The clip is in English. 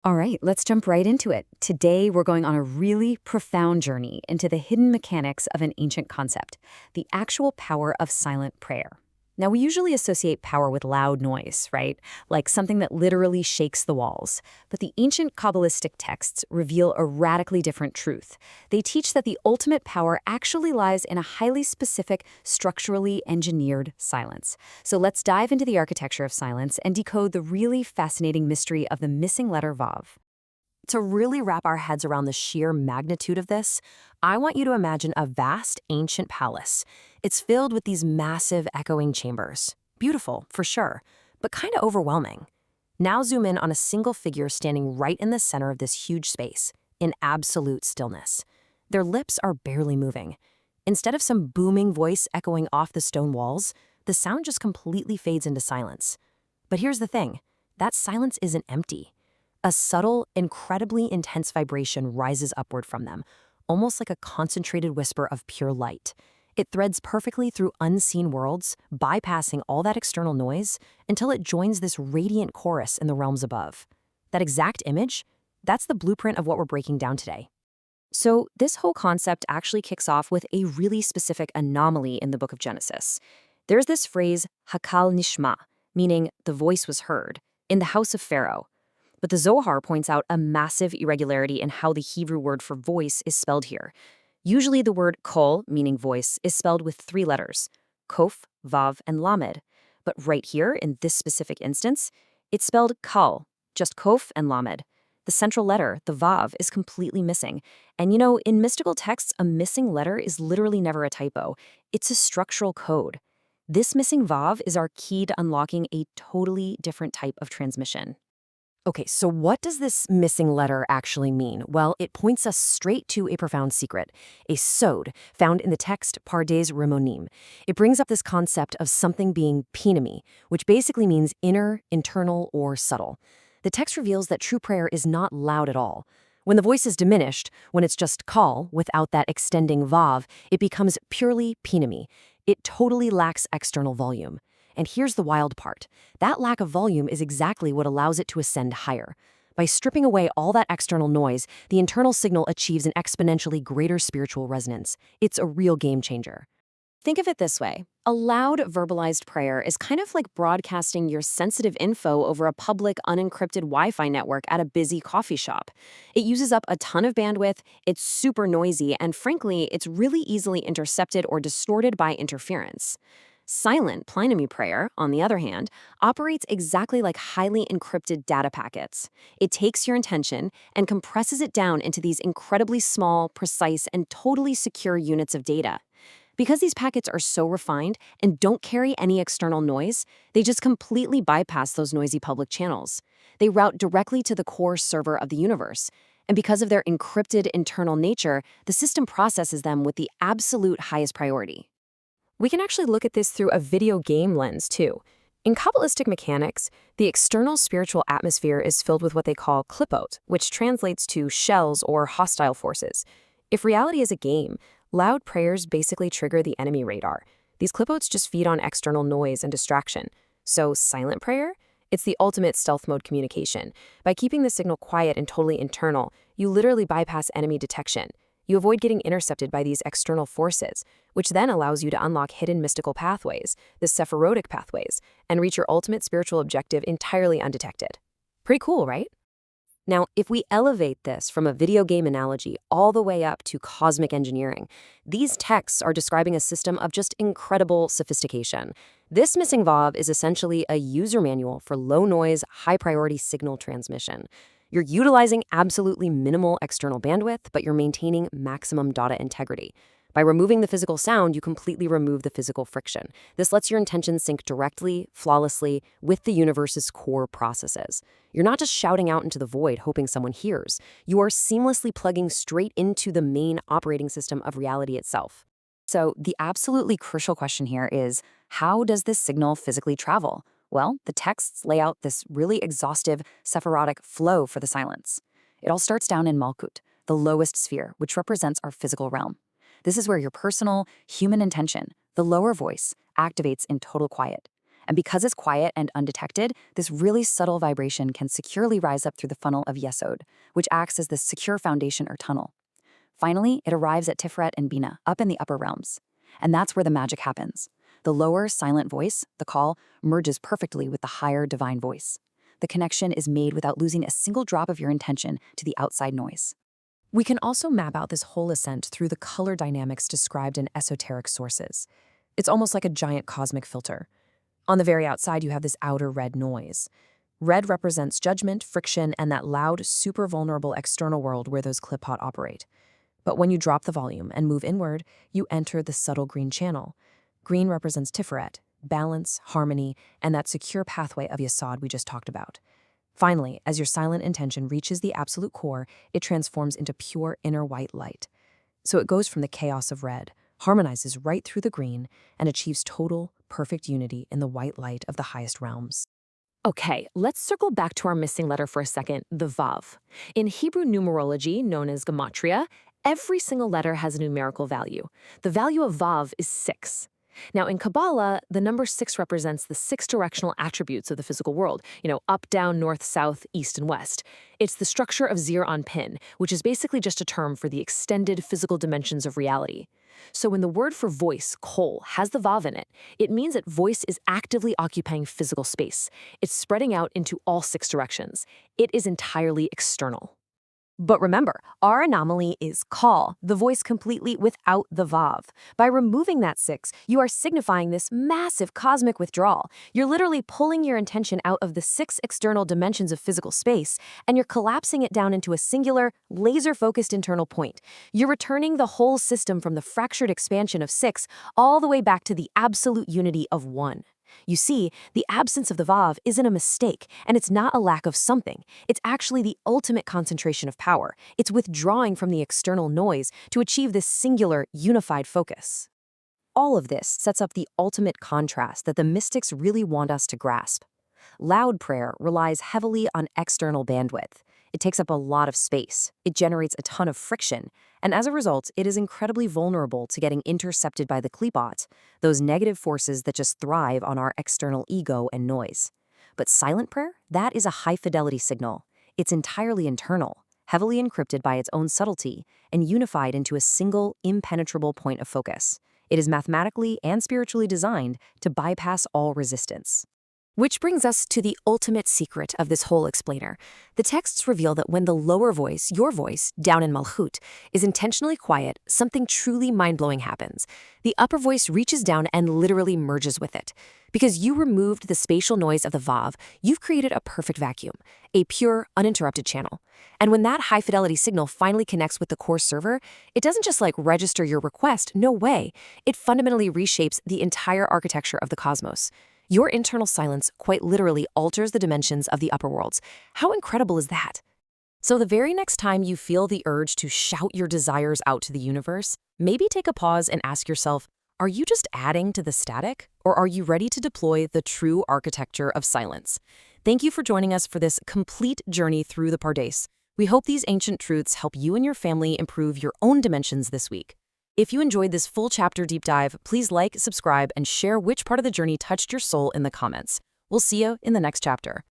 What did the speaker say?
All right, let's jump right into it. Today, we're going on a really profound journey into the hidden mechanics of an ancient concept, the actual power of silent prayer. Now, we usually associate power with loud noise, right? Like something that literally shakes the walls. But the ancient Kabbalistic texts reveal a radically different truth. They teach that the ultimate power actually lies in a highly specific, structurally engineered silence. So let's dive into the architecture of silence and decode the really fascinating mystery of the missing letter Vav. To really wrap our heads around the sheer magnitude of this, I want you to imagine a vast ancient palace. It's filled with these massive echoing chambers. Beautiful, for sure, but kind of overwhelming. Now zoom in on a single figure standing right in the center of this huge space, in absolute stillness. Their lips are barely moving. Instead of some booming voice echoing off the stone walls, the sound just completely fades into silence. But here's the thing, that silence isn't empty. A subtle, incredibly intense vibration rises upward from them, almost like a concentrated whisper of pure light. It threads perfectly through unseen worlds, bypassing all that external noise until it joins this radiant chorus in the realms above. That exact image, that's the blueprint of what we're breaking down today. So this whole concept actually kicks off with a really specific anomaly in the book of Genesis. There's this phrase, hakal nishma, meaning the voice was heard, in the house of Pharaoh. But the Zohar points out a massive irregularity in how the Hebrew word for voice is spelled here. Usually the word kol, meaning voice, is spelled with 3 letters, kof, vav, and lamed. But right here, in this specific instance, it's spelled kal, just kof and lamed. The central letter, the vav, is completely missing. And in mystical texts, a missing letter is literally never a typo. It's a structural code. This missing vav is our key to unlocking a totally different type of transmission. Okay, so what does this missing letter actually mean? Well, it points us straight to a profound secret, a sod, found in the text Pardes Rimonim. It brings up this concept of something being pinami, which basically means inner, internal, or subtle. The text reveals that true prayer is not loud at all. When the voice is diminished, when it's just call, without that extending vav, it becomes purely pinami. It totally lacks external volume. And here's the wild part. That lack of volume is exactly what allows it to ascend higher. By stripping away all that external noise, the internal signal achieves an exponentially greater spiritual resonance. It's a real game changer. Think of it this way. A loud, verbalized prayer is kind of like broadcasting your sensitive info over a public, unencrypted Wi-Fi network at a busy coffee shop. It uses up a ton of bandwidth, it's super noisy, and frankly, it's really easily intercepted or distorted by interference. Silent pleinami prayer, on the other hand, operates exactly like highly encrypted data packets. It takes your intention and compresses it down into these incredibly small, precise, and totally secure units of data. Because these packets are so refined and don't carry any external noise, they just completely bypass those noisy public channels. They route directly to the core server of the universe. And because of their encrypted internal nature, the system processes them with the absolute highest priority. We can actually look at this through a video game lens, too. In Kabbalistic mechanics, the external spiritual atmosphere is filled with what they call klipot, which translates to shells or hostile forces. If reality is a game, loud prayers basically trigger the enemy radar. These klipots just feed on external noise and distraction. So silent prayer? It's the ultimate stealth mode communication. By keeping the signal quiet and totally internal, you literally bypass enemy detection. You avoid getting intercepted by these external forces, which then allows you to unlock hidden mystical pathways, the Sephirotic pathways, and reach your ultimate spiritual objective entirely undetected. Pretty cool, right? Now, if we elevate this from a video game analogy all the way up to cosmic engineering, these texts are describing a system of just incredible sophistication. This missing Vav is essentially a user manual for low-noise, high-priority signal transmission. You're utilizing absolutely minimal external bandwidth, but you're maintaining maximum data integrity. By removing the physical sound, you completely remove the physical friction. This lets your intention sync directly, flawlessly, with the universe's core processes. You're not just shouting out into the void hoping someone hears. You are seamlessly plugging straight into the main operating system of reality itself. So the absolutely crucial question here is, how does this signal physically travel? Well, the texts lay out this really exhaustive Sephirotic flow for the silence. It all starts down in Malkut, the lowest sphere, which represents our physical realm. This is where your personal, human intention, the lower voice, activates in total quiet. And because it's quiet and undetected, this really subtle vibration can securely rise up through the funnel of Yesod, which acts as this secure foundation or tunnel. Finally, it arrives at Tiferet and Bina, up in the upper realms. And that's where the magic happens. The lower, silent voice, the call, merges perfectly with the higher, divine voice. The connection is made without losing a single drop of your intention to the outside noise. We can also map out this whole ascent through the color dynamics described in esoteric sources. It's almost like a giant cosmic filter. On the very outside, you have this outer red noise. Red represents judgment, friction, and that loud, super vulnerable external world where those klipot operate. But when you drop the volume and move inward, you enter the subtle green channel. Green represents Tiferet, balance, harmony, and that secure pathway of Yesod we just talked about. Finally, as your silent intention reaches the absolute core, it transforms into pure inner white light. So it goes from the chaos of red, harmonizes right through the green, and achieves total, perfect unity in the white light of the highest realms. Okay, let's circle back to our missing letter for a second, the Vav. In Hebrew numerology, known as gematria, every single letter has a numerical value. The value of Vav is 6. Now, in Kabbalah, the number 6 represents the 6 directional attributes of the physical world, up, down, north, south, east, and west. It's the structure of Zir on Pin, which is basically just a term for the extended physical dimensions of reality. So when the word for voice, kol, has the Vav in it, it means that voice is actively occupying physical space. It's spreading out into all 6 directions. It is entirely external. But remember, our anomaly is call, the voice completely without the Vav. By removing that 6, you are signifying this massive cosmic withdrawal. You're literally pulling your intention out of the 6 external dimensions of physical space, and you're collapsing it down into a singular, laser-focused internal point. You're returning the whole system from the fractured expansion of 6 all the way back to the absolute unity of 1. You see, the absence of the Vav isn't a mistake, and it's not a lack of something. It's actually the ultimate concentration of power. It's withdrawing from the external noise to achieve this singular, unified focus. All of this sets up the ultimate contrast that the mystics really want us to grasp. Loud prayer relies heavily on external bandwidth. It takes up a lot of space. It generates a ton of friction. And as a result, it is incredibly vulnerable to getting intercepted by the klipot, those negative forces that just thrive on our external ego and noise. But silent prayer, that is a high-fidelity signal. It's entirely internal, heavily encrypted by its own subtlety, and unified into a single, impenetrable point of focus. It is mathematically and spiritually designed to bypass all resistance. Which brings us to the ultimate secret of this whole explainer. The texts reveal that when the lower voice, your voice, down in Malchut, is intentionally quiet, something truly mind-blowing happens. The upper voice reaches down and literally merges with it. Because you removed the spatial noise of the Vav, you've created a perfect vacuum, a pure, uninterrupted channel. And when that high-fidelity signal finally connects with the core server, it doesn't just register your request, no way. It fundamentally reshapes the entire architecture of the cosmos. Your internal silence quite literally alters the dimensions of the upper worlds. How incredible is that? So the very next time you feel the urge to shout your desires out to the universe, maybe take a pause and ask yourself, are you just adding to the static? Or are you ready to deploy the true architecture of silence? Thank you for joining us for this complete journey through the Pardes. We hope these ancient truths help you and your family improve your own dimensions this week. If you enjoyed this full chapter deep dive, please like, subscribe, and share which part of the journey touched your soul in the comments. We'll see you in the next chapter.